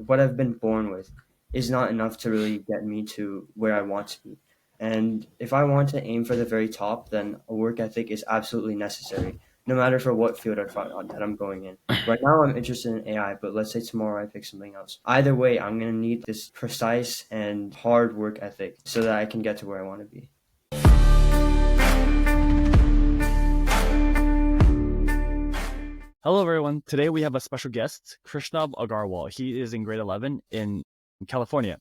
what I've been born with is not enough to really get me to where I want to be. And if I want to aim for the very top, then a work ethic is absolutely necessary, no matter for what field that I'm going in. Right now, I'm interested in AI, but let's say tomorrow I pick something else. Either way, I'm going to need this precise and hard work ethic so that I can get to where I want to be. Hello, everyone. Today we have a special guest, Krishnav Agarwal. He is in grade 11 in California.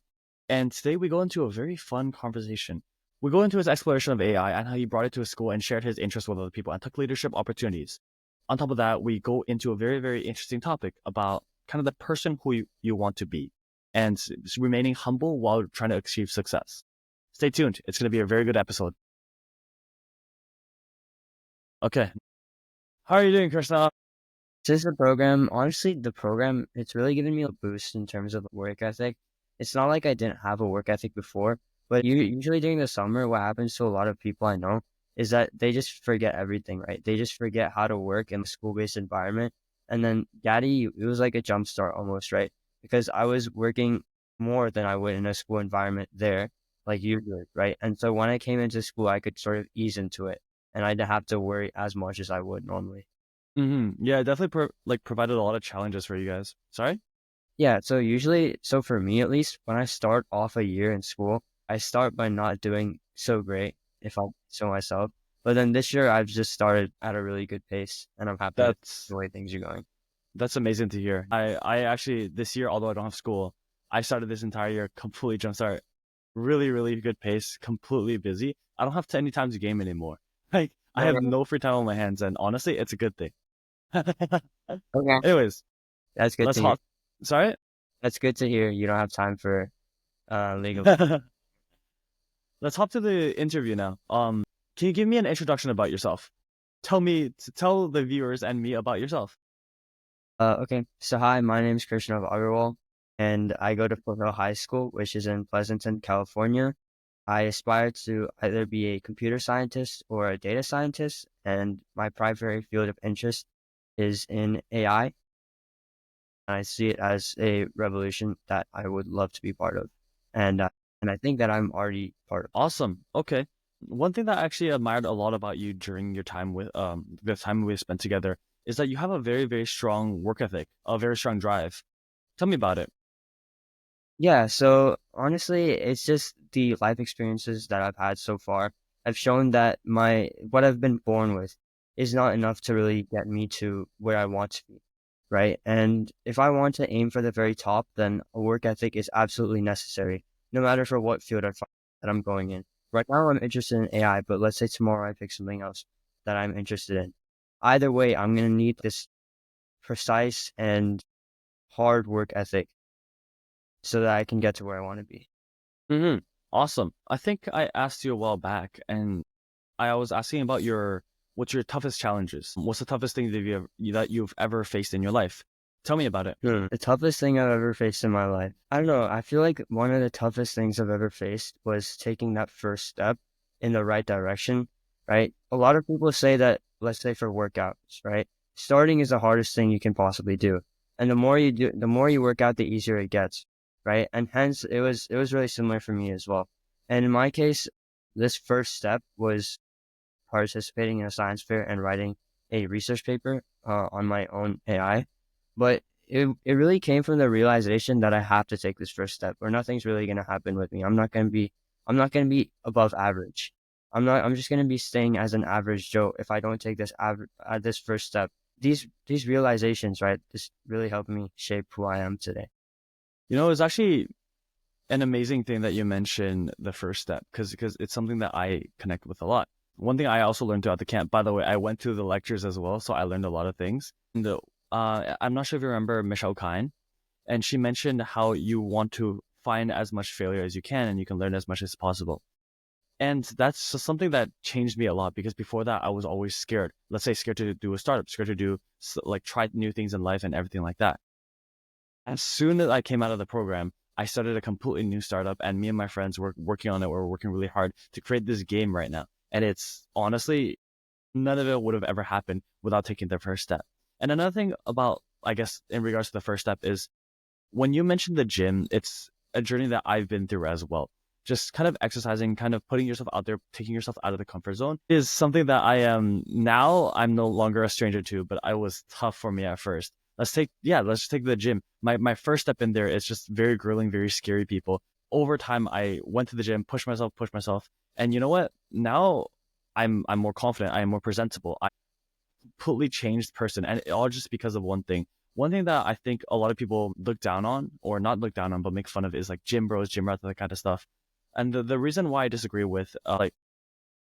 And today we go into a very fun conversation. We go into his exploration of AI and how he brought it to his school and shared his interest with other people and took leadership opportunities. On top of that, we go into a very, very interesting topic about kind of the person who you want to be and remaining humble while trying to achieve success. Stay tuned. It's going to be a very good episode. Okay. How are you doing, Krishnav? Since honestly, the program, it's really given me a boost in terms of work ethic. It's not like I didn't have a work ethic before, but usually during the summer, what happens to a lot of people I know is that they just forget everything, right? They just forget how to work in a school-based environment. And then Gaddy, it was like a jump start almost, right? Because I was working more than I would in a school environment there, like usually, right? And so when I came into school, I could sort of ease into it, and I didn't have to worry as much as I would normally. Yeah, it definitely provided a lot of challenges for you guys. Sorry? Yeah, so for me at least, when I start off a year in school, I start by not doing so great if I so myself. But then this year I've just started at a really good pace and I'm happy with That's the way things are going. that's amazing to hear. I actually this year, although I don't have school, I started this entire year completely jumpstart, really, really good pace, completely busy. I don't have any time to game anymore. Like I No, have no. no free time on my hands, and honestly, it's a good thing. Okay. Anyways, That's good let's to hear. hop. Sorry? That's good to hear. You don't have time for legal. Let's hop to the interview now. Can you give me an introduction about yourself? Tell the viewers and me about yourself. Okay. So hi, my name is Krishnav Agarwal and I go to Foothill High School, which is in Pleasanton, California. I aspire to either be a computer scientist or a data scientist, and my primary field of interest is in AI. And I see it as a revolution that I would love to be part of, and I think that I'm already part of. Awesome. Okay. One thing that I actually admired a lot about you during your time with the time we spent together is that you have a very, very strong work ethic, a very strong drive. Tell me about it. Yeah, so honestly, it's just the life experiences that I've had so far have shown that what I've been born with is not enough to really get me to where I want to be, right? And if I want to aim for the very top, then a work ethic is absolutely necessary, no matter for what field that I'm going in. Right now, I'm interested in AI, but let's say tomorrow I pick something else that I'm interested in. Either way, I'm going to need this precise and hard work ethic so that I can get to where I want to be. Awesome. I think I asked you a while back, and I was asking about what's your toughest challenges? What's the toughest thing that you've ever faced in your life? Tell me about it. The toughest thing I've ever faced in my life. I don't know. I feel like one of the toughest things I've ever faced was taking that first step in the right direction, right? A lot of people say that, let's say for workouts, right? Starting is the hardest thing you can possibly do. And the more you work out, the easier it gets, right? And hence it was really similar for me as well. And in my case, this first step was participating in a science fair and writing a research paper on my own AI. But it really came from the realization that I have to take this first step or nothing's really going to happen with me. I'm not going to be above average. I'm just going to be staying as an average Joe if I don't take this first step. These realizations, right? This really helped me shape who I am today. It's actually an amazing thing that you mentioned the first step because it's something that I connect with a lot. One thing I also learned throughout the camp, by the way, I went to the lectures as well, so I learned a lot of things. And I'm not sure if you remember Michelle Kine, and she mentioned how you want to find as much failure as you can and you can learn as much as possible. And that's just something that changed me a lot because before that, I was always scared. Let's say scared to do a startup, scared to do try new things in life and everything like that. As soon as I came out of the program, I started a completely new startup and me and my friends were working on it. We're working really hard to create this game right now. And it's honestly, none of it would have ever happened without taking the first step. And another thing about, I guess, in regards to the first step is when you mentioned the gym, it's a journey that I've been through as well. Just kind of exercising, kind of putting yourself out there, taking yourself out of the comfort zone is something that I am now, I'm no longer a stranger to, but I was tough for me at first. Let's just take the gym. My first step in there is just very grueling, very scary people. Over time, I went to the gym, pushed myself. And you know what? Now I'm more confident. I am more presentable. I completely changed person, and all just because of one thing. One thing that I think a lot of people look down on, or not look down on, but make fun of, is like gym bros, gym rats, that kind of stuff. And the reason why I disagree with, I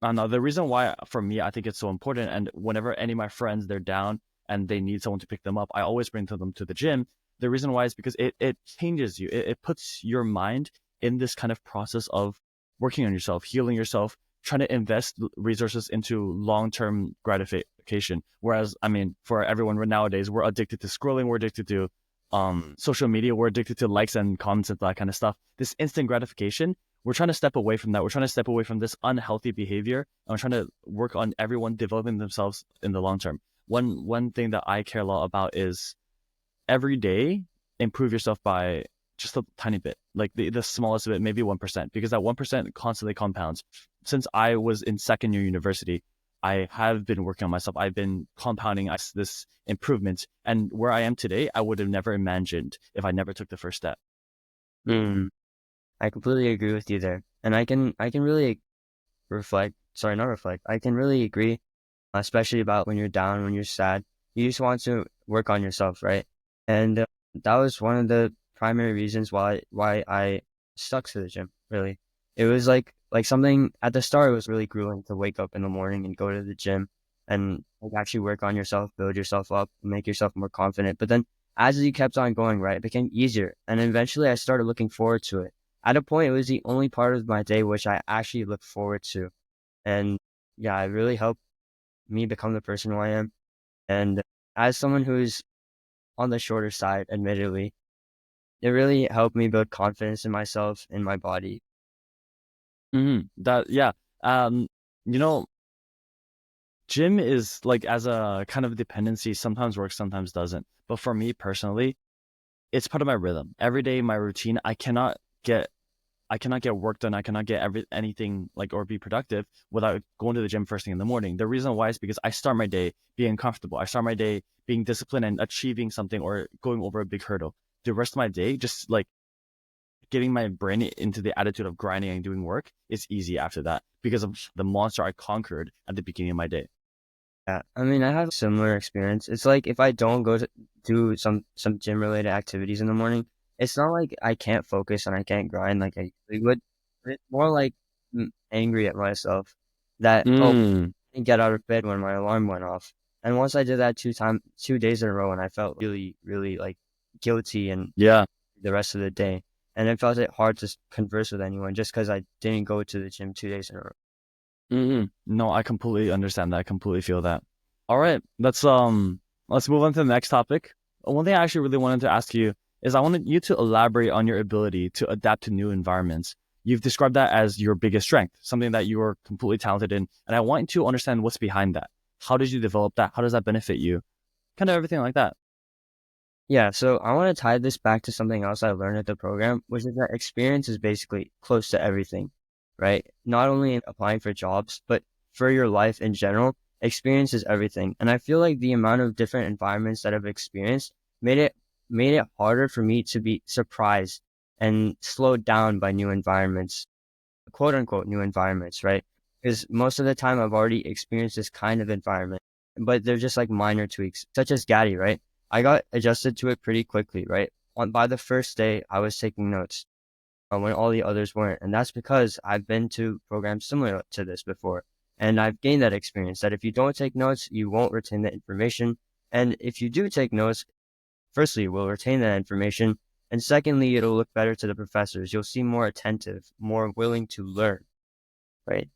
don't know, the reason why for me I think it's so important, and whenever any of my friends they're down and they need someone to pick them up, I always bring them to the gym. The reason why is because it changes you. It puts your mind in this kind of process of working on yourself, healing yourself, trying to invest resources into long-term gratification. Whereas, I mean, for everyone nowadays, we're addicted to scrolling, we're addicted to social media, we're addicted to likes and comments and that kind of stuff. This instant gratification, we're trying to step away from that. We're trying to step away from this unhealthy behavior, and we're trying to work on everyone developing themselves in the long term. One thing that I care a lot about is every day improve yourself by just a tiny bit, like the smallest bit, maybe 1%, because that 1% constantly compounds. Since I was in second year university, I have been working on myself. I've been compounding this improvement, and where I am today, I would have never imagined if I never took the first step. Mm, I completely agree with you there. And I can really not reflect. I can really agree, especially about when you're down, when you're sad. You just want to work on yourself, right? And that was one of the primary reasons why I stuck to the gym, really. It was like something at the start, it was really grueling to wake up in the morning and go to the gym and like actually work on yourself, build yourself up, make yourself more confident. But then as you kept on going, right, it became easier. And eventually I started looking forward to it. At a point, it was the only part of my day which I actually looked forward to. And yeah, it really helped me become the person who I am. And as someone who's on the shorter side, admittedly, it really helped me build confidence in myself, in my body. That yeah. Um, you know, gym is like as a kind of dependency, sometimes works, sometimes doesn't. But for me personally, it's part of my rhythm. Every day, my routine, get I cannot get work done. I cannot get anything like or be productive without going to the gym first thing in the morning. The reason why is because I start my day being comfortable. I start my day being disciplined and achieving something or going over a big hurdle. The rest of my day, just like getting my brain into the attitude of grinding and doing work, is easy after that because of the monster I conquered at the beginning of my day. Yeah, I mean, I have a similar experience. It's like if I don't go to do some gym related activities in the morning, it's not like I can't focus and I can't grind like I usually would. But it's more like I'm angry at myself that Mm, I didn't get out of bed when my alarm went off. And once I did that 2 days in a row, and I felt really, really like guilty and yeah. the rest of the day. And it felt it hard to converse with anyone just because I didn't go to the gym 2 days in a row. No, I completely understand that. I completely feel that. All right, let's move on to the next topic. One thing I actually really wanted to ask you is I wanted you to elaborate on your ability to adapt to new environments. You've described that as your biggest strength, something that you are completely talented in, and I want to understand what's behind that. How did you develop that? How does that benefit you? Kind of everything like that. Yeah, so I want to tie this back to something else I learned at the program, which is that experience is basically close to everything, right? Not only in applying for jobs, but for your life in general, experience is everything. And I feel like the amount of different environments that I've experienced made it made it harder for me to be surprised and slowed down by new environments, quote unquote new environments, right? Because most of the time I've already experienced this kind of environment, but they're just like minor tweaks, such as Gaddy, right? I got adjusted to it pretty quickly, right? By the first day, I was taking notes when all the others weren't. And that's because I've been to programs similar to this before. And I've gained that experience that if you don't take notes, you won't retain the information. And if you do take notes, firstly, you will retain that information. And secondly, it'll look better to the professors. You'll seem more attentive, more willing to learn, right?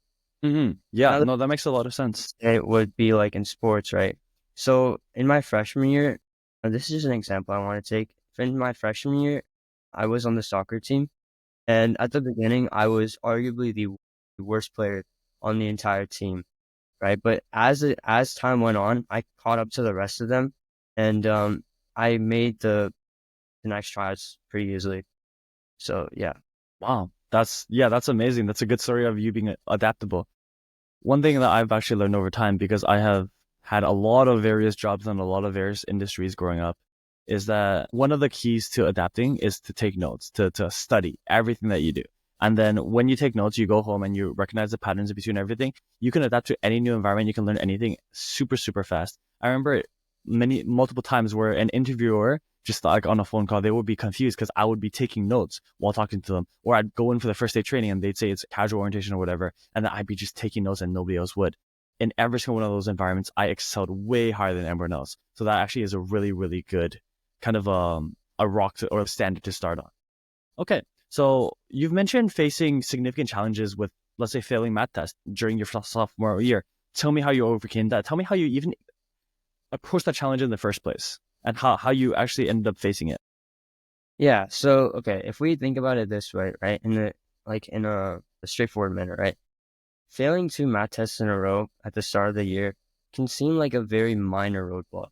Yeah, Another no, that makes a lot of sense. it would be like in sports, right? So in my freshman year, this is just an example I want to take. In my freshman year, I was on the soccer team, and at the beginning, I was arguably the worst player on the entire team, right? But as time went on, I caught up to the rest of them, and I made the the next tries pretty easily. So yeah. Wow. That's amazing. That's a good story of you being adaptable. One thing that I've actually learned over time, because I have had a lot of various jobs and a lot of various industries growing up, is that one of the keys to adapting is to take notes, to study everything that you do. And then when you take notes, you go home and you recognize the patterns between everything. You can adapt to any new environment. You can learn anything super, super fast. I remember multiple times where an interviewer, just like on a phone call, they would be confused because I would be taking notes while talking to them. Or I'd go in for the first day training and they'd say it's casual orientation or whatever. And then I'd be just taking notes and nobody else would. In every single one of those environments, I excelled way higher than everyone else. So that actually is a really, really good kind of a rock or a standard to start on. Okay. So you've mentioned facing significant challenges with, let's say, failing math tests during your sophomore year. Tell me how you overcame that. Tell me how you even approached that challenge in the first place and how you actually ended up facing it. Yeah. So okay, if we think about it this way, right, in a straightforward manner, right, failing 2 math tests in a row at the start of the year can seem like a very minor roadblock,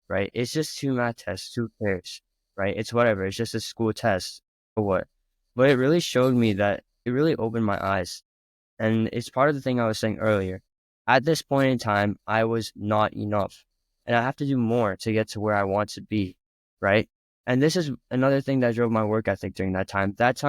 right? It's just 2 math tests, 2 pairs, right? It's whatever. It's just a school test or what. But it really showed me that it really opened my eyes. And it's part of the thing I was saying earlier. At this point in time, I was not enough. And I have to do more to get to where I want to be, right? And this is another thing that drove my work ethic during that time. That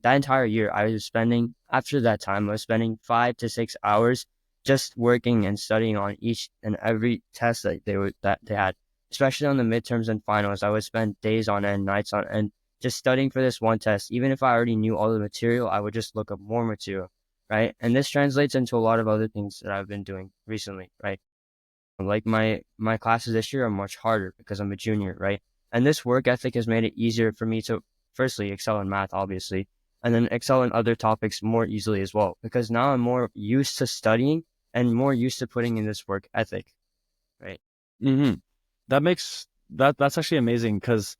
entire year, after that time, I was spending 5 to 6 hours just working and studying on each and every test that they had, especially on the midterms and finals. I would spend days on end, nights on end, just studying for this one test. Even if I already knew all the material, I would just look up more material, right? And this translates into a lot of other things that I've been doing recently, right? Like my classes this year are much harder because I'm a junior, right? And this work ethic has made it easier for me to firstly excel in math, obviously, and then excel in other topics more easily as well, because now I'm more used to studying and more used to putting in this work ethic, right? Mm-hmm. That's actually amazing because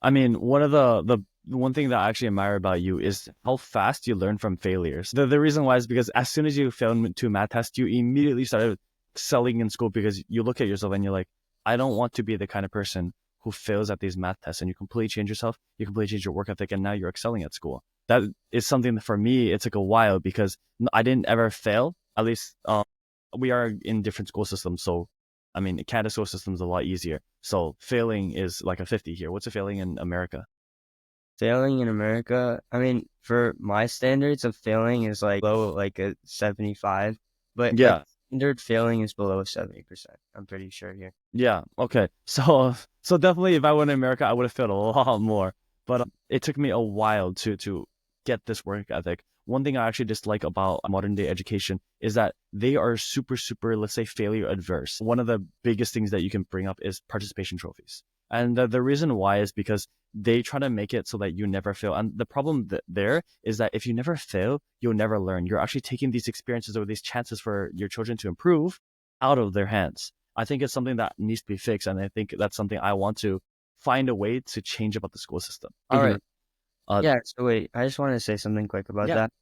I mean, the one thing that I actually admire about you is how fast you learn from failures. The reason why is because as soon as you failed to a math test, you immediately started excelling in school because you look at yourself and you're like, I don't want to be the kind of person who fails at these math tests. And you completely change yourself, you completely change your work ethic, and now you're excelling at school. That is something that for me, it took a while because I didn't ever fail. At least we are in different school systems. So, I mean, Canada school system is a lot easier. So failing is like a 50 here. What's a failing in America? Failing in America, I mean, for my standards of failing is like below like a 75, but like Yeah. standard failing is below 70%. I'm pretty sure here. Yeah. Okay. So definitely, if I went to America, I would have failed a lot more. But it took me a while to get this work ethic. One thing I actually dislike about modern day education is that they are super, super, let's say, failure adverse. One of the biggest things that you can bring up is participation trophies. And the reason why is because they try to make it so that you never fail. And the problem there is that if you never fail, you'll never learn. You're actually taking these experiences or these chances for your children to improve out of their hands. I think it's something that needs to be fixed. And I think that's something I want to find a way to change about the school system. All Hmm. right. Uh, Yeah, so wait, I just want to say something quick about yeah. that.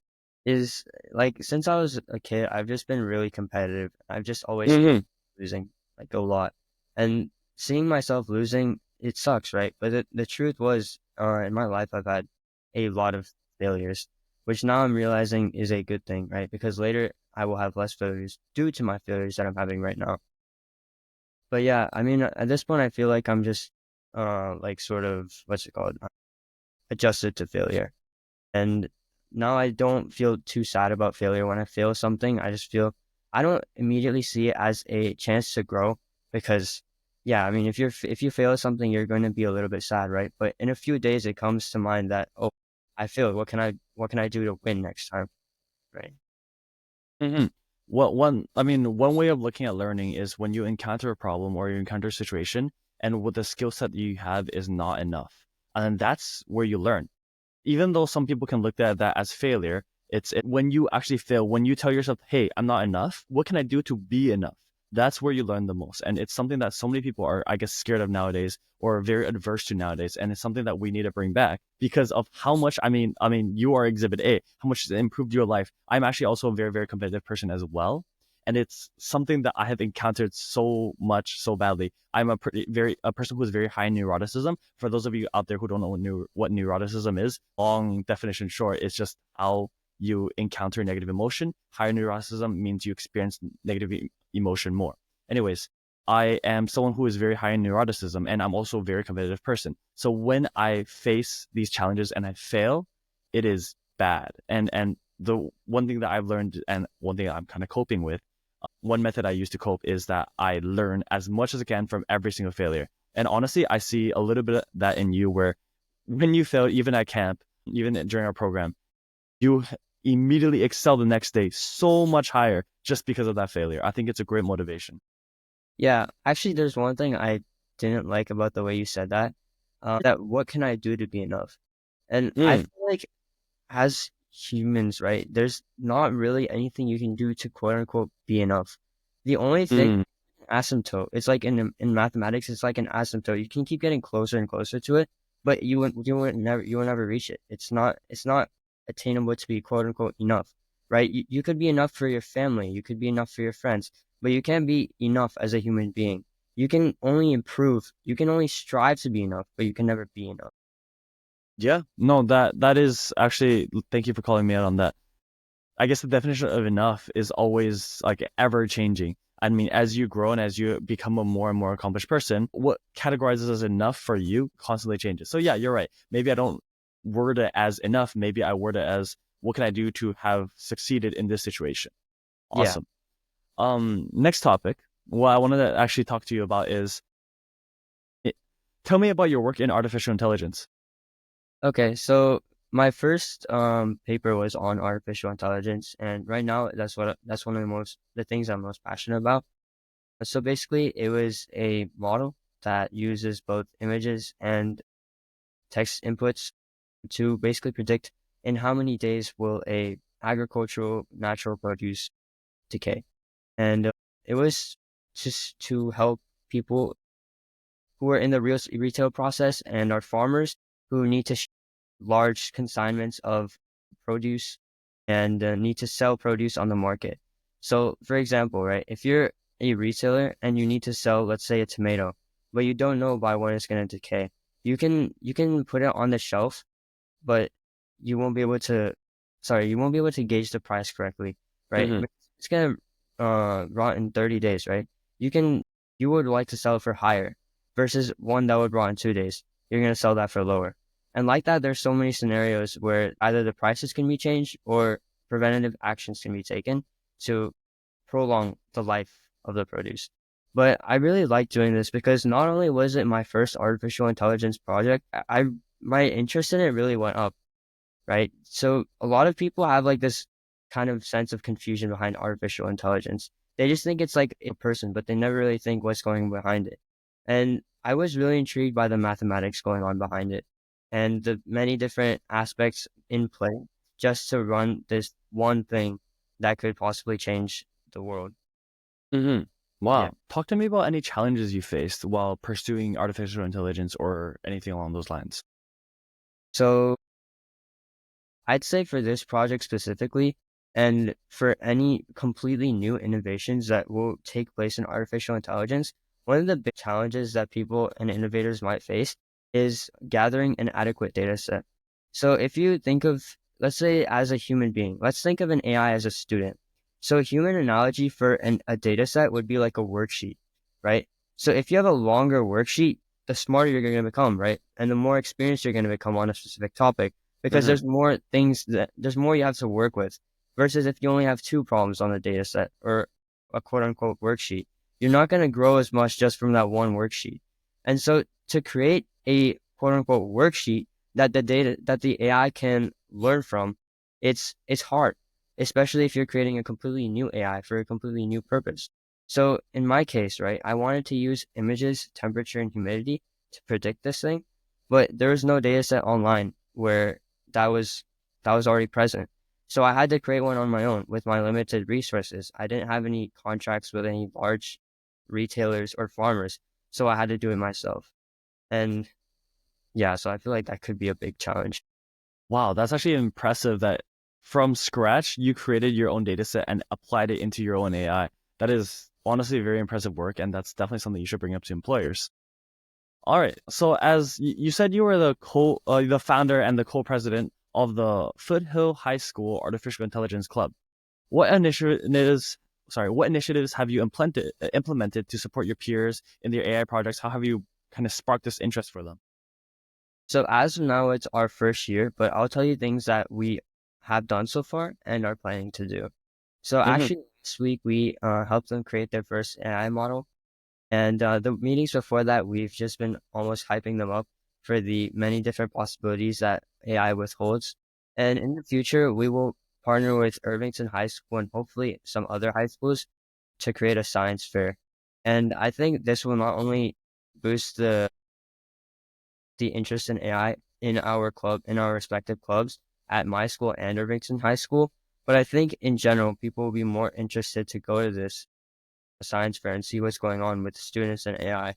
Is like since I was a kid, I've just been really competitive. I've just always Hmm. losing like a lot, and seeing myself losing, it sucks, right? But the truth was, in my life, I've had a lot of failures, which now I'm realizing is a good thing, right? Because later I will have less failures due to my failures that I'm having right now. But yeah, I mean, at this point, I feel like I'm just, like sort of what's it called, adjusted to failure. And now I don't feel too sad about failure. When I fail something, I don't immediately see it as a chance to grow because, yeah, I mean, if you fail at something, you're going to be a little bit sad, right? But in a few days, it comes to mind that, oh, I failed. What can I do to win next time, right? Hmm. Well, one way of looking at learning is when you encounter a problem or you encounter a situation and what the skill set you have is not enough. And that's where you learn. Even though some people can look at that as failure, when you actually fail, when you tell yourself, hey, I'm not enough, what can I do to be enough? That's where you learn the most. And it's something that so many people are, I guess, scared of nowadays or very adverse to nowadays. And it's something that we need to bring back because of how much, I mean, you are exhibit A, how much it's improved your life. I'm actually also a very, very competitive person as well. And it's something that I have encountered so much, so badly. I'm a person who is very high in neuroticism. For those of you out there who don't know what neuroticism is, long definition short, it's just how you encounter negative emotion. Higher neuroticism means you experience negative emotion more. Anyways, I am someone who is very high in neuroticism, and I'm also a very competitive person. So when I face these challenges and I fail, it is bad. And the one thing that I've learned, and one thing I'm kind of coping with, one method I use to cope is that I learn as much as I can from every single failure. And honestly, I see a little bit of that in you, where when you fail, even at camp, even during our program, you immediately excel the next day so much higher just because of that failure. I think it's a great motivation. Yeah, actually, there's one thing I didn't like about the way you said that. That what can I do to be enough? And I Mm, feel like as humans, right, there's not really anything you can do to quote unquote be enough. The only thing, mm, asymptote. It's like in mathematics, it's like an asymptote. You can keep getting closer and closer to it, but you will never reach it. It's not attainable to be quote unquote enough, right? You could be enough for your family, you could be enough for your friends, but you can't be enough as a human being. You can only improve, you can only strive to be enough, but you can never be enough. yeah, no, that is actually, thank you for calling me out on that. I guess the definition of enough is always like ever changing. I mean, as you grow and as you become a more and more accomplished person, what categorizes as enough for you constantly changes. So yeah, you're right. Maybe I don't word it as enough. Maybe I word it as, what can I do to have succeeded in this situation? Yeah. Awesome. Next topic. What I wanted to actually talk to you about is, it, tell me about your work in artificial intelligence. Okay, so my first paper was on artificial intelligence, and right now that's one of the things I'm most passionate about. So basically, it was a model that uses both images and text inputs to basically predict in how many days will a agricultural natural produce decay. And it was just to help people who are in the real retail process and are farmers who need to large consignments of produce and need to sell produce on the market. So, for example, right, if you're a retailer and you need to sell, let's say, a tomato, but you don't know by when it's going to decay, you can put it on the shelf, but you won't be able to, sorry, you won't be able to gauge the price correctly, right? Mm-hmm. It's gonna rot in 30 days, right? You can you would like to sell it for higher versus one that would rot in 2 days. You're gonna sell that for lower. And like that, there's so many scenarios where either the prices can be changed or preventative actions can be taken to prolong the life of the produce. But I really like doing this because not only was it my first artificial intelligence project, my interest in it really went up, right? So a lot of people have like this kind of sense of confusion behind artificial intelligence. They just think it's like a person, but they never really think what's going behind it. And I was really intrigued by the mathematics going on behind it and the many different aspects in play just to run this one thing that could possibly change the world. Mm-hmm. Yeah. Wow. Talk to me about any challenges you faced while pursuing artificial intelligence or anything along those lines. So I'd say for this project specifically, and for any completely new innovations that will take place in artificial intelligence, one of the big challenges that people and innovators might face is gathering an adequate data set. So if you think of, let's say, as a human being, let's think of an AI as a student. So a human analogy for a data set would be like a worksheet, right? So if you have a longer worksheet, the smarter you're going to become, right? And the more experienced you're going to become on a specific topic because Mm-hmm. there's more you have to work with versus if you only have two problems on the data set or a quote unquote worksheet, you're not going to grow as much just from that one worksheet. And so to create a quote unquote worksheet that the AI can learn from, it's hard, especially if you're creating a completely new AI for a completely new purpose. So in my case, right, I wanted to use images, temperature, and humidity to predict this thing, but there was no data set online where that was that was already present. So I had to create one on my own with my limited resources. I didn't have any contracts with any large retailers or farmers, so I had to do it myself. And yeah, so I feel like that could be a big challenge. Wow, that's actually impressive that from scratch you created your own data set and applied it into your own AI. That is honestly very impressive work, and that's definitely something you should bring up to employers. All right. So as you said, you were the founder and the co-president of the Foothill High School Artificial Intelligence Club. What initiatives have you implemented to support your peers in their AI projects? How have you kind of sparked this interest for them? So as of now, it's our first year, but I'll tell you things that we have done so far and are planning to do. So Hmm. actually, this week we helped them create their first AI model. And the meetings before that, we've just been almost hyping them up for the many different possibilities that AI withholds. And in the future, we will partner with Irvington High School and hopefully some other high schools to create a science fair. And I think this will not only boost the interest in AI in our club, in our respective clubs at my school and Irvington High School, but I think in general, people will be more interested to go to this science fair and see what's going on with students and AI,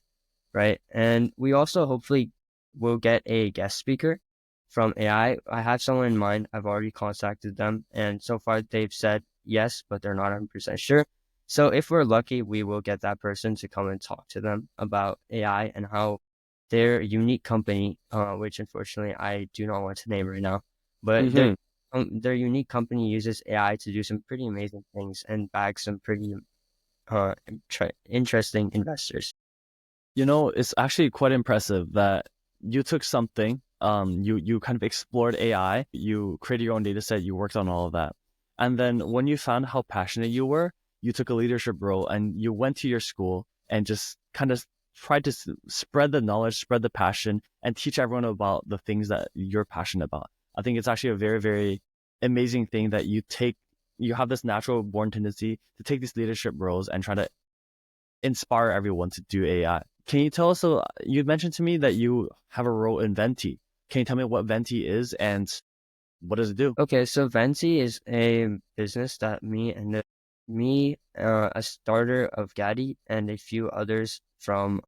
right? And we also hopefully will get a guest speaker from AI. I have someone in mind. I've already contacted them, and so far they've said yes, but they're not 100% sure. So if we're lucky, we will get that person to come and talk to them about AI and how their unique company, which unfortunately I do not want to name right now, but Hmm. their unique company uses AI to do some pretty amazing things and bag some pretty uh, interesting investors. It's actually quite impressive that you took something, you kind of explored AI, you created your own data set, you worked on all of that. And then when you found how passionate you were, you took a leadership role and you went to your school and just kind of tried to spread the knowledge, spread the passion, and teach everyone about the things that you're passionate about. I think it's actually a very, very amazing thing that you have this natural born tendency to take these leadership roles and try to inspire everyone to do AI. Can you tell us? You mentioned to me that you have a role in Venti. Can you tell me what Venti is and what does it do? Okay, so Venti is a business that a starter of Gaddy, and a few others from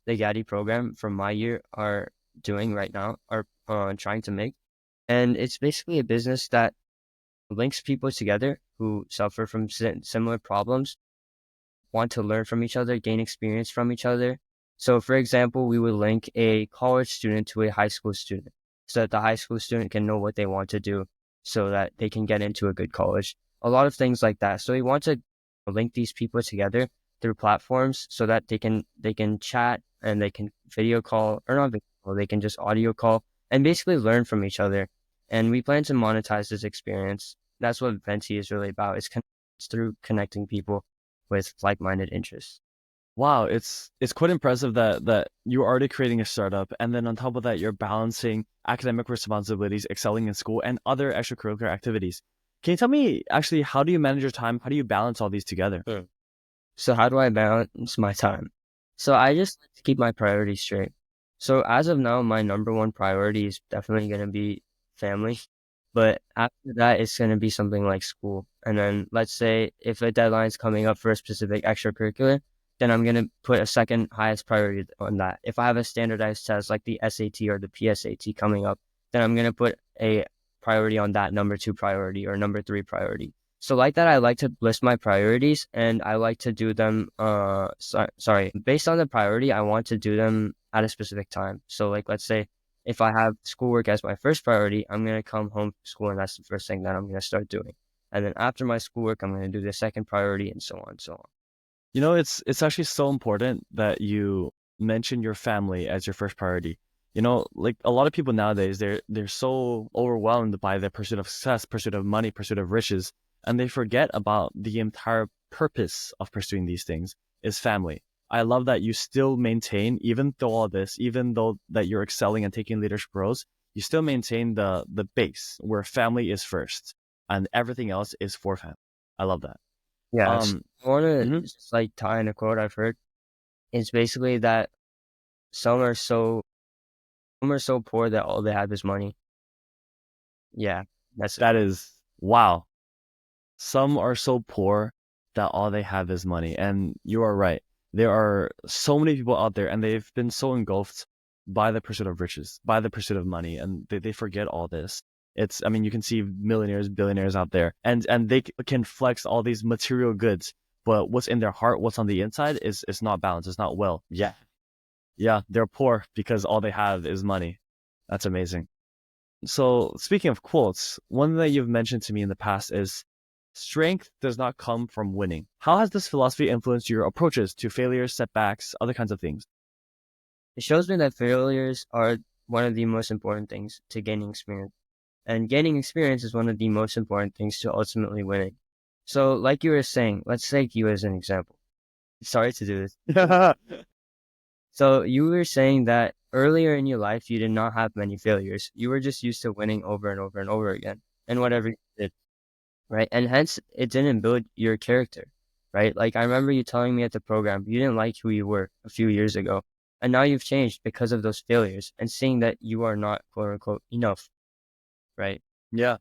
the Gaddy program from my year are doing right now, are trying to make. And it's basically a business that links people together who suffer from similar problems, want to learn from each other, gain experience from each other. So, for example, we would link a college student to a high school student so that the high school student can know what they want to do so that they can get into a good college. A lot of things like that. So we want to link these people together through platforms so that they can chat and they can video call, or not video call, they can just audio call and basically learn from each other. And we plan to monetize this experience. That's what Venti is really about. It's through connecting people with like-minded interests. Wow, it's quite impressive that you're already creating a startup, and then on top of that, you're balancing academic responsibilities, excelling in school, and other extracurricular activities. Can you tell me actually how do you manage your time? How do you balance all these together? Mm. So how do I balance my time? So I just like to keep my priorities straight. So as of now, my number one priority is definitely going to be family. But after that, it's going to be something like school. And then let's say if a deadline's coming up for a specific extracurricular, then I'm going to put a second highest priority on that. If I have a standardized test like the SAT or the PSAT coming up, then I'm going to put a priority on that number two priority or number three priority. So like that, I like to list my priorities and I like to do them, sorry, based on the priority, I want to do them at a specific time. So like, let's say if I have schoolwork as my first priority, I'm going to come home from school and that's the first thing that I'm going to start doing. And then after my schoolwork, I'm going to do the second priority and so on and so on. It's actually so important that you mention your family as your first priority. Like a lot of people nowadays, they're so overwhelmed by the pursuit of success, pursuit of money, pursuit of riches, and they forget about the entire purpose of pursuing these things is family. I love that you still maintain, even though all this, even though that you're excelling and taking leadership roles, you still maintain the base where family is first and everything else is for family. I love that. Yes. Um, I want to mhm. just like tie in a quote I've heard. It's basically that some are so, some are so poor that all they have is money. Yeah, that's it. That is wow. Some are so poor that all they have is money. And you are right. There are so many people out there and they've been so engulfed by the pursuit of riches, by the pursuit of money, and they forget all this. I mean, you can see millionaires, billionaires out there, and they can flex all these material goods, but what's in their heart, what's on the inside is not balanced. It's not well. Yeah. Yeah. They're poor because all they have is money. That's amazing. So speaking of quotes, one that you've mentioned to me in the past is strength does not come from winning. How has this philosophy influenced your approaches to failures, setbacks, other kinds of things? It shows me that failures are one of the most important things to gaining experience. And gaining experience is one of the most important things to ultimately winning. So, like you were saying, let's take you as an example. Sorry to do this. So, you were saying that earlier in your life, you did not have many failures. You were just used to winning over and over and over again, and whatever you did, right? And hence, it didn't build your character, right? Like, I remember you telling me at the program, you didn't like who you were a few years ago. And now you've changed because of those failures and seeing that you are not, quote unquote, enough, right? Yeah.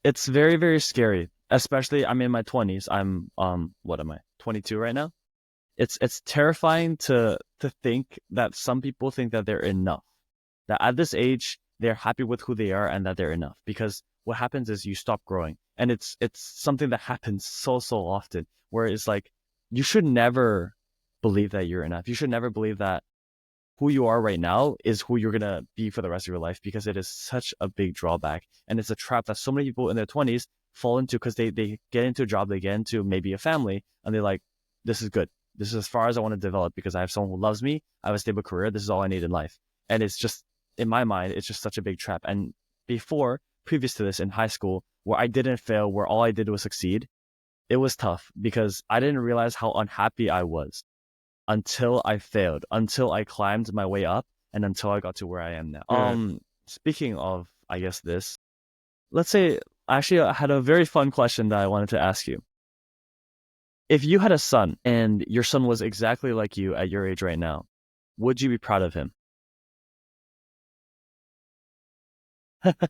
It's very, very scary. Especially I'm in my 20s. I'm what am I? 22 right now. It's terrifying to think that some people think that they're enough. That at this age they're happy with who they are and that they're enough. Because what happens is you stop growing. And it's something that happens so often where it's like you should never believe that you're enough. You should never believe that who you are right now is who you're gonna be for the rest of your life because it is such a big drawback. And it's a trap that so many people in their 20s fall into because they get into a job, they get into maybe a family, and they're like, this is good. This is as far as I want to develop because I have someone who loves me. I have a stable career. This is all I need in life. And it's just, in my mind, it's just such a big trap. And previous to this in high school, where I didn't fail, where all I did was succeed, it was tough because I didn't realize how unhappy I was until I failed, until I climbed my way up, and until I got to where I am now. Speaking of, I guess this, let's say, actually, I had a very fun question that I wanted to ask you. If you had a son and your son was exactly like you at your age right now, would you be proud of him?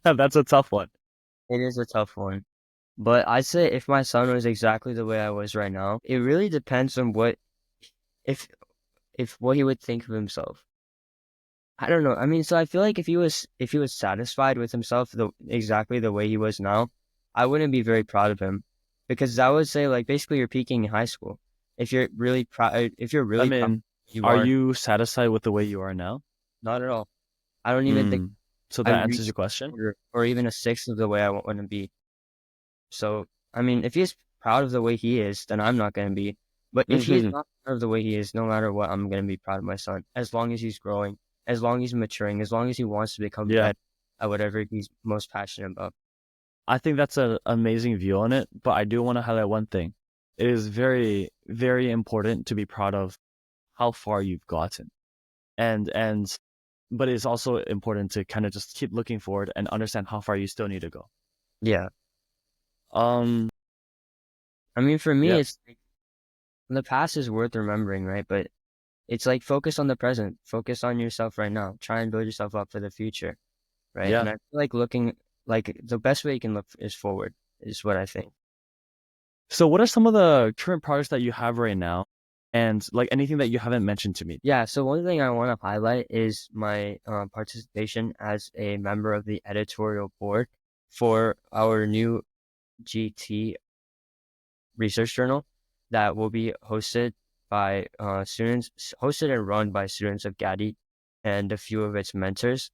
That's a tough one. It is a tough one. But I'd say if my son was exactly the way I was right now, it really depends on if, what he would think of himself. I don't know. I mean, so I feel like if he was satisfied with himself exactly the way he was now, I wouldn't be very proud of him because I would say like basically you're peaking in high school. If you're I really proud, mean, you are aren't. you satisfied with the way you are now? Not at all. I don't even think Mm. So I that answers reached your question? or even a sixth of the way I want to be. So, I mean, if he's proud of the way he is, then I'm not going to be. But if he's Hmm. not proud of the way he is, no matter what, I'm going to be proud of my son. As long as he's growing, as long as he's maturing, as long as he wants to become Yeah. better at whatever he's most passionate about. I think that's an amazing view on it, but I do want to highlight one thing. It is very, very important to be proud of how far you've gotten. And but it's also important to kind of just keep looking forward and understand how far you still need to go. Yeah. Um, I mean, for me, yeah, it's like, the past is worth remembering, right? But it's like focus on the present, focus on yourself right now, try and build yourself up for the future, right? yeah. And I feel like looking, like the best way you can look is forward, is what I think. So what are some of the current projects that you have right now? And like anything that you haven't mentioned to me? Yeah, so one thing I want to highlight is my participation as a member of the editorial board for our new GT research journal that will be hosted and run by students of Gadi and a few of its mentors.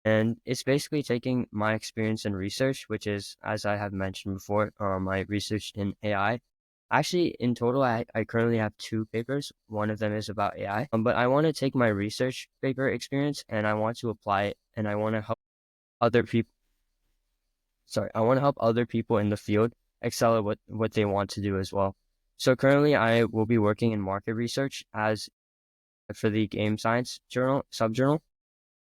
And it's basically taking my experience in research, which is, as I have mentioned before, my research in AI. Actually, in total, I currently have two papers. One of them is about AI. But I want to take my research paper experience and I want to apply it and I want to help other people. Sorry, I want to help other people in the field excel at what they want to do as well. So currently, I will be working in market research as for the game science journal subjournal.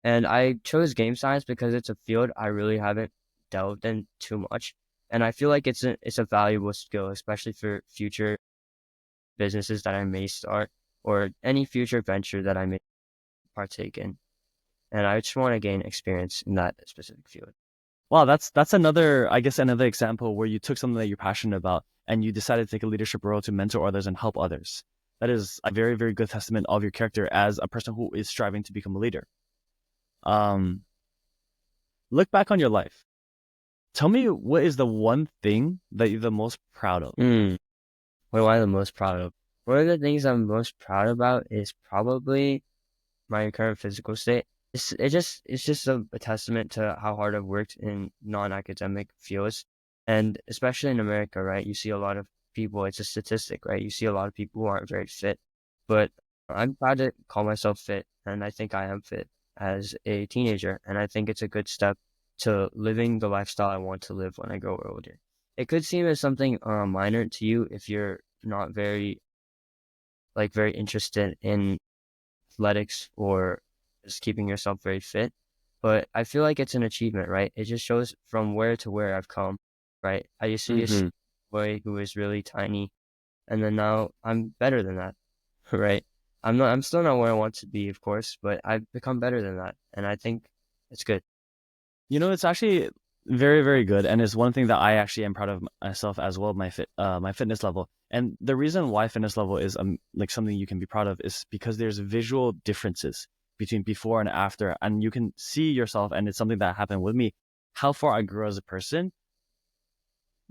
And I chose game science because it's a field I really haven't delved in too much. And I feel like it's a valuable skill, especially for future businesses that I may start or any future venture that I may partake in. And I just want to gain experience in that specific field. Wow, that's another, I guess, another example where you took something that you're passionate about and you decided to take a leadership role to mentor others and help others. That is a very, very good testament of your character as a person who is striving to become a leader. Um, Look back on your life. Tell me what is the one thing that you're the most proud of? What am I the most proud of? One of the things I'm most proud about is probably my current physical state. It's just a testament to how hard I've worked in non-academic fields, and especially in America, right? You see a lot of people. It's a statistic, right? You see a lot of people who aren't very fit, but I'm proud to call myself fit, and I think I am fit as a teenager, and I think it's a good step to living the lifestyle I want to live when I grow older. It could seem as something minor to you if you're not very interested in athletics or just keeping yourself very fit. But I feel like it's an achievement, right? It just shows from where to where I've come, right? I used to be a Mm-hmm. boy who was really tiny, and then now I'm better than that, right? I'm still not where I want to be, of course, but I've become better than that, and I think it's good. It's actually very, very good, and it's one thing that I actually am proud of myself as well. My fitness level, and the reason why fitness level is like something you can be proud of is because there's visual differences between before and after, and you can see yourself, and it's something that happened with me. How far I grew as a person,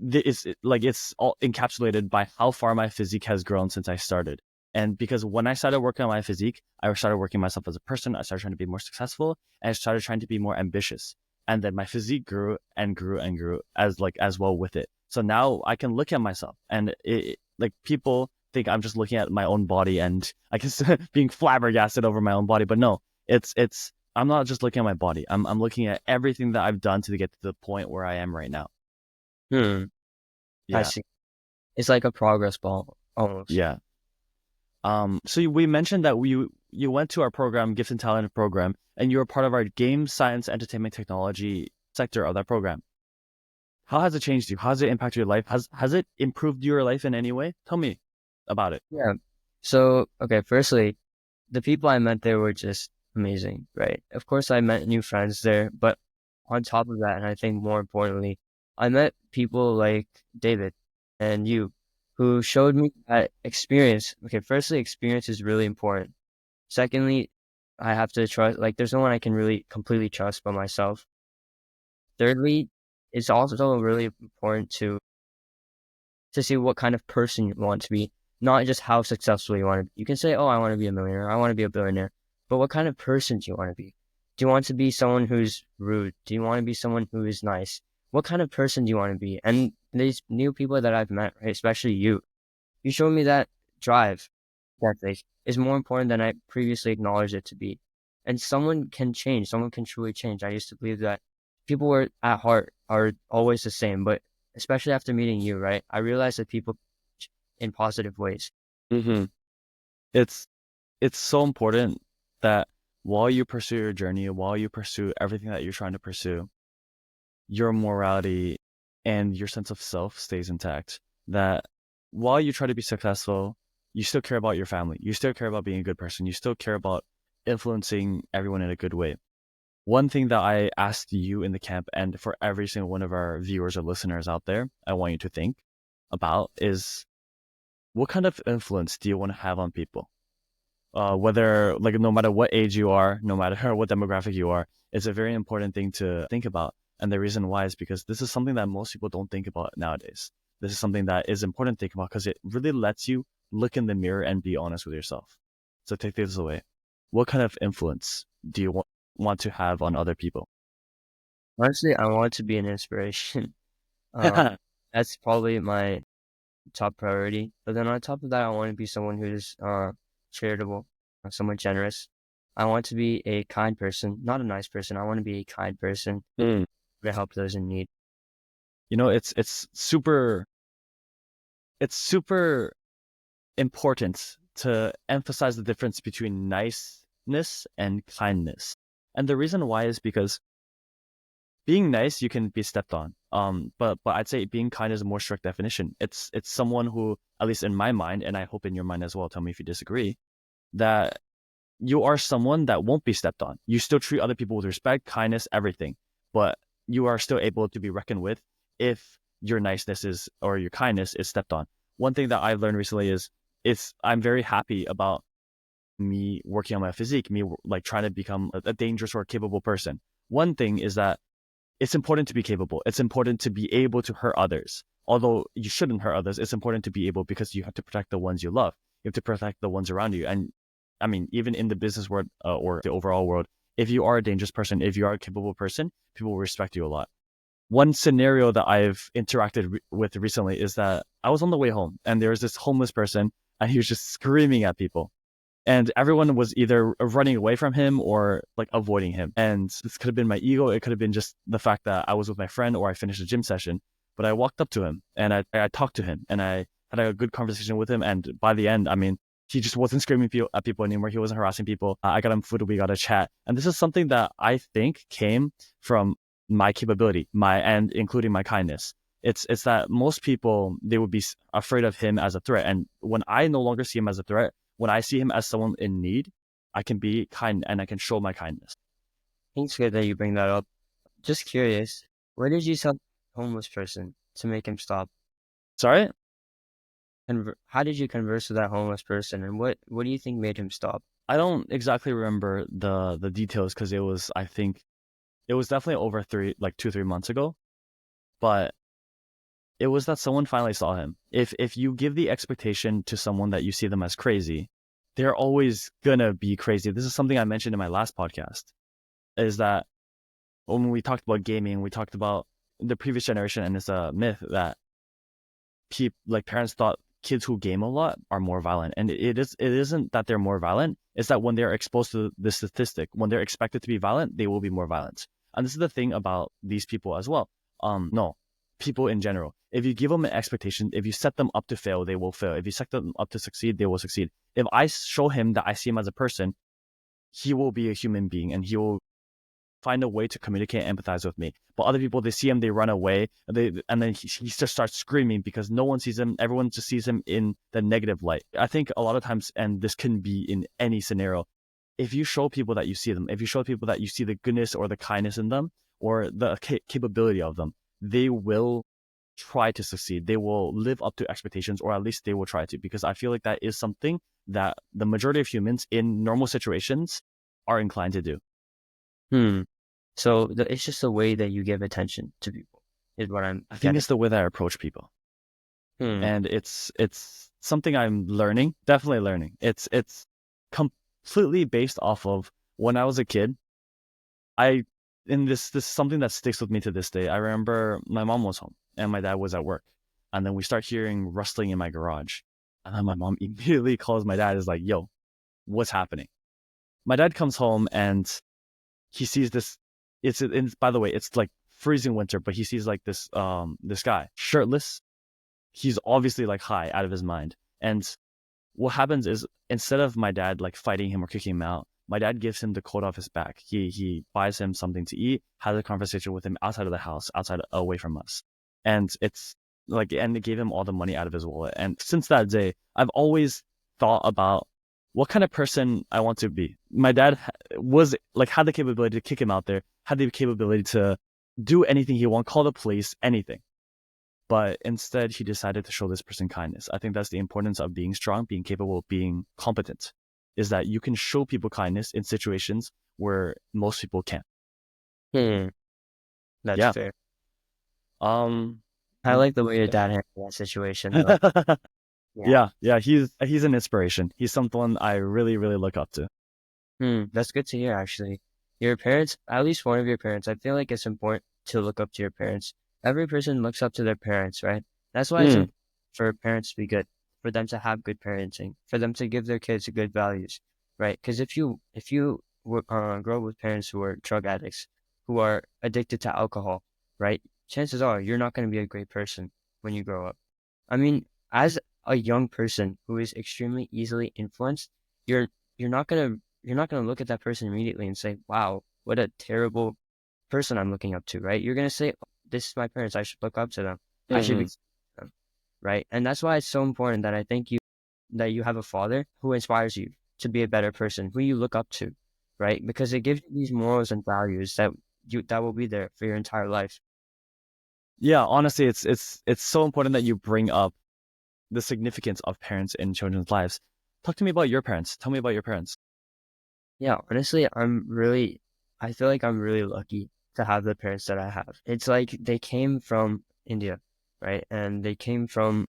it's all encapsulated by how far my physique has grown since I started. And because when I started working on my physique, I started working myself as a person. I started trying to be more successful, and I started trying to be more ambitious. And then my physique grew and grew and grew as well with it. So now I can look at myself, and like people think I'm just looking at my own body and I guess being flabbergasted over my own body. But no, it's I'm not just looking at my body. I'm looking at everything that I've done to get to the point where I am right now. Hmm, I Yeah. see. It's like a progress ball almost. Yeah. So we mentioned that you went to our program, Gift and Talent program, and you were part of our game science entertainment technology sector of that program. How has it changed you? How has it impacted your life? Has it improved your life in any way? Tell me about it. Yeah. So, okay, firstly, the people I met there were just amazing, right? Of course, I met new friends there, but on top of that, and I think more importantly, I met people like David and you who showed me that experience. Okay, firstly, experience is really important. Secondly, I have to trust, like, there's no one I can really completely trust but myself. Thirdly, it's also really important to see what kind of person you want to be, not just how successful you want to be. You can say, oh, I want to be a millionaire, I want to be a billionaire, but what kind of person do you want to be? Do you want to be someone who's rude? Do you want to be someone who is nice? What kind of person do you want to be? And these new people that I've met, right, especially you showed me that drive, that faith is more important than I previously acknowledged it to be. And someone can change, someone can truly change. I used to believe that people were at heart are always the same, but especially after meeting you, right? I realized that people change in positive ways. Mm-hmm. It's it's so important that while you pursue your journey, while you pursue everything that you're trying to pursue, your morality and your sense of self stays intact. That while you try to be successful, you still care about your family. You still care about being a good person. You still care about influencing everyone in a good way. One thing that I asked you in the camp, and for every single one of our viewers or listeners out there, I want you to think about is what kind of influence do you want to have on people? Whether, like, no matter what age you are, no matter what demographic you are, it's a very important thing to think about. And the reason why is because this is something that most people don't think about nowadays. This is something that is important to think about because it really lets you look in the mirror and be honest with yourself. So take this away. What kind of influence do you want to have on other people? Honestly, I want to be an inspiration. Uh, that's probably my top priority. But then on top of that, I want to be someone who's charitable, someone generous. I want to be a kind person, not a nice person. I want to be a kind person Mm. to help those in need. It's super important to emphasize the difference between niceness and kindness. And the reason why is because being nice, you can be stepped on. But I'd say being kind is a more strict definition. It's someone who, at least in my mind, and I hope in your mind as well, tell me if you disagree, that you are someone that won't be stepped on. You still treat other people with respect, kindness, everything, but you are still able to be reckoned with if your niceness is or your kindness is stepped on. One thing that I've learned recently is I'm very happy about me working on my physique, me like trying to become a dangerous or capable person. One thing is that it's important to be capable. It's important to be able to hurt others. although you shouldn't hurt others, it's important to be able, because you have to protect the ones you love. You have to protect the ones around you. And I mean, even in the business world or the overall world, if you are a dangerous person, if you are a capable person, people will respect you a lot. One scenario that I've interacted with recently is that I was on the way home and there was this homeless person and he was just screaming at people. And everyone was either running away from him or like avoiding him. And this could have been my ego. It could have been just the fact that I was with my friend or I finished a gym session. But I walked up to him and I talked to him and I had a good conversation with him. And by the end, I mean, he just wasn't screaming at people anymore. He wasn't harassing people. I got him food. We got a chat. And this is something that I think came from my capability, and including my kindness. It's that most people, they would be afraid of him as a threat. And when I no longer see him as a threat, when I see him as someone in need, I can be kind and I can show my kindness. I think it's good that you bring that up. Just curious, what did you tell the homeless person to make him stop? Sorry? How did you converse with that homeless person, and what do you think made him stop? I don't exactly remember the details because I think it was definitely over 2-3 months ago. But it was that someone finally saw him. If you give the expectation to someone that you see them as crazy, they're always gonna be crazy. This is something I mentioned in my last podcast, is that when we talked about gaming, we talked about the previous generation, and it's a myth that parents thought kids who game a lot are more violent. And it isn't that they're more violent, it's that when they're exposed to the statistic, when they're expected to be violent, they will be more violent. And this is the thing about these people as well. No, people in general. If you give them an expectation, if you set them up to fail, they will fail. If you set them up to succeed, they will succeed. If I show him that I see him as a person, he will be a human being and he will find a way to communicate and empathize with me. But other people, they see him, they run away, and then he just starts screaming because no one sees him. Everyone just sees him in the negative light. I think a lot of times, and this can be in any scenario, if you show people that you see them, if you show people that you see the goodness or the kindness in them or the capability of them, they will try to succeed. They will live up to expectations, or at least they will try to, because I feel like that is something that the majority of humans in normal situations are inclined to do. So it's just the way that you give attention to people is what I think it's the way that I approach people. And it's something I'm learning, definitely learning. It's completely based off of when I was a kid. This is something that sticks with me to this day. I remember my mom was home and my dad was at work. And then we start hearing rustling in my garage. And then my mom immediately calls my dad, is like, yo, what's happening? My dad comes home and he sees this. By the way, it's like freezing winter, but he sees like this guy shirtless. He's obviously like high out of his mind. And what happens is, instead of my dad like fighting him or kicking him out, my dad gives him the coat off his back. He buys him something to eat, has a conversation with him outside of the house, away from us. And it's like, and they gave him all the money out of his wallet. And since that day, I've always thought about what kind of person I want to be. My dad had the capability to kick him out there, had the capability to do anything he want, call the police, anything. But instead, he decided to show this person kindness. I think that's the importance of being strong, being capable, being competent, is that you can show people kindness in situations where most people can't. That's fair. I like the way your dad handled that situation. Yeah, he's an inspiration. He's someone I really, really look up to. That's good to hear, actually. Your parents, at least one of your parents, I feel like it's important to look up to your parents. Every person looks up to their parents, right? That's why it's important for parents to be good, for them to have good parenting, for them to give their kids good values, right? Because if you grow up with parents who are drug addicts, who are addicted to alcohol, right? Chances are you're not going to be a great person when you grow up. I mean, as a young person who is extremely easily influenced, you're not gonna look at that person immediately and say, "Wow, what a terrible person I'm looking up to," right? You're gonna say, oh, "This is my parents. I should look up to them. I should be them," right? And that's why it's so important that I think that you have a father who inspires you to be a better person, who you look up to, right? Because it gives you these morals and values that will be there for your entire life. Yeah, honestly, it's so important that you bring up the significance of parents in children's lives. Talk to me about your parents. Tell me about your parents. Yeah, honestly, I feel like I'm really lucky to have the parents that I have. It's like they came from India, right? And they came from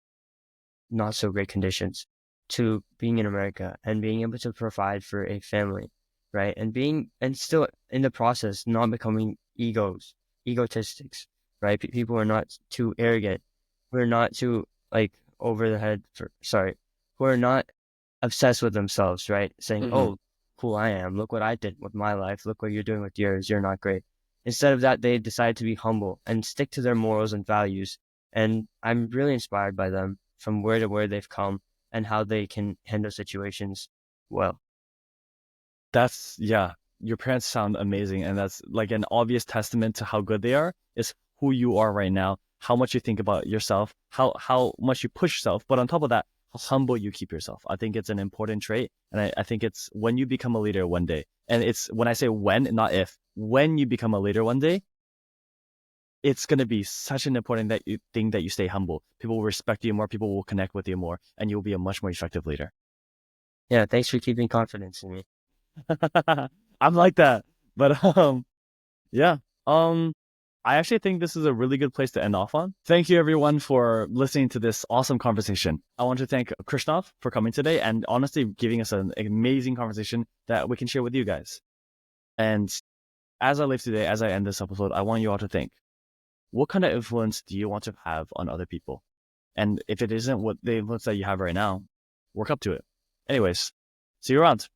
not so great conditions to being in America and being able to provide for a family, right? And still in the process, not becoming egotistics, right? People are not too arrogant. We're not too like over the head sorry, who are not obsessed with themselves, right? Saying, Hmm. oh, who I am, look what I did with my life, look what you're doing with yours, you're not great. Instead of that, they decide to be humble and stick to their morals and values. And I'm really inspired by them from where to where they've come and how they can handle situations well. That's yeah. Your parents sound amazing, and that's like an obvious testament to how good they are. Is who you are right now, how much you think about yourself, how much you push yourself, but on top of that, how humble you keep yourself. I think it's an important trait, and I think it's when you become a leader one day, and it's when I say when, not if, when you become a leader one day, it's going to be such an important thing that you stay humble. People will respect you more, people will connect with you more, and you'll be a much more effective leader. Yeah, thanks for keeping confidence in me. I'm like that. But yeah. Um I actually think this is a really good place to end off on. Thank you everyone for listening to this awesome conversation. I want to thank Krishnav for coming today and honestly giving us an amazing conversation that we can share with you guys. And as I leave today, as I end this episode, I want you all to think, what kind of influence do you want to have on other people? And if it isn't what the influence that you have right now, work up to it. Anyways, see you around.